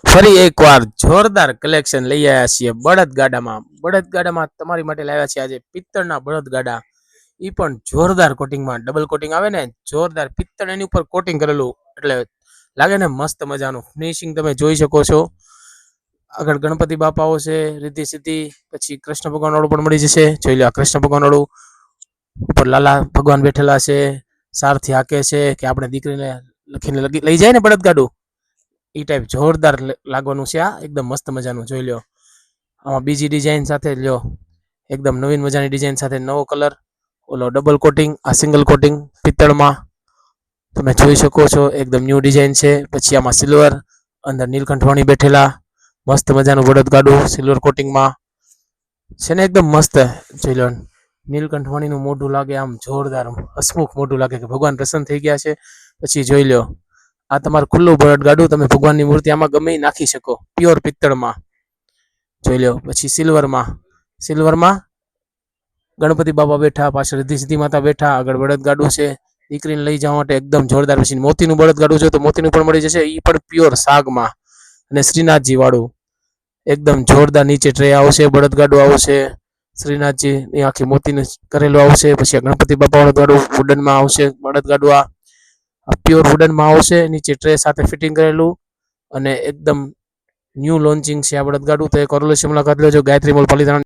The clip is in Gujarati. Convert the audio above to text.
ફરી એકવાર જોરદાર કલેક્શન લઈ આવ્યા છીએ બળદગાડામાં તમારી માટે લાવ્યા છીએ આજે પિત્તળના બળદગાડા. ઈ પણ જોરદાર કોટિંગમાં, ડબલ કોટિંગ આવે ને, જોરદાર પિત્તળ એની ઉપર કોટિંગ કરેલું, એટલે લાગે ને મસ્ત મજાનું ફિનિશિંગ તમે જોઈ શકો છો. આગળ ગણપતિ બાપાઓ છે, રીતિ સિદ્ધિ, પછી કૃષ્ણ ભગવાન વાળું પણ મળી જશે. જોઈ લો, કૃષ્ણ ભગવાન વાળું ઉપર લાલા ભગવાન બેઠેલા છે, સારથી હાકે છે કે આપણે દીકરીને લખીને લઈ જાય ને બળદગાડું, એ ટાઈપ જોરદાર લાગવાનું છે. આ એકદમ મસ્ત મજાનું જોઈ લો. આમાં બીજી ડિઝાઇન સાથે લ્યો, એકદમ નવીન મજાની ડિઝાઇન સાથે નવો કલર, ઓલો ડબલ કોટિંગ, આ સિંગલ કોટિંગ પિત્તળમાં તમે જોઈ શકો છો. એકદમ ન્યૂ ડિઝાઇન છે. પછી આમાં સિલ્વર, અંદર નીલકંઠવાણી બેઠેલા, મસ્ત મજાનું બળદગાડું સિલ્વર કોટિંગમાં છે ને, એકદમ મસ્ત. જોઈ લો, નીલકંઠવાણીનું મોઢું લાગે આમ જોરદાર, હસમુખ મોઢું લાગે કે ભગવાન પ્રસન્ન થઈ ગયા છે. પછી જોઈ લો, આ તમારું ખુલ્લું બળદગાડું, તમે ભગવાનની મૂર્તિ આમાં ગમે નાખી શકો, પ્યોર પિત્તળમાં. જોઈ લો, પછી સિલ્વરમાં ગણપતિ બાપા બેઠા, પાછળ રિદ્ધિ સિદ્ધિ માતા બેઠા, આગળ બળદગાડું છે દીકરીને લઈ જવા માટે એકદમ જોરદાર. પછી મોતીનું બળદગાડું છે તો મોતીનું પણ મળી જશે, એ પણ પ્યોર સાગમાં. અને શ્રીનાથજી વાળું એકદમ જોરદાર, નીચે ટ્રે આવશે, બળદગાડું આવશે, શ્રીનાથજી ની આખી મોતીનું કરેલું આવશે. પછી ગણપતિ બાપા વાળું વુડનમાં આવશે બળદગાડું, આ પ્યોર વુડનમાં આવશે, નીચે ટ્રે સાથે ફિટિંગ કરેલું, અને એકદમ ન્યૂ લોન્ચિંગ છે આ બળદગાડું. તો એક ઓરલેશ મુલાકાત લેજો, ગાયત્રી મોલ પાલીતાણા.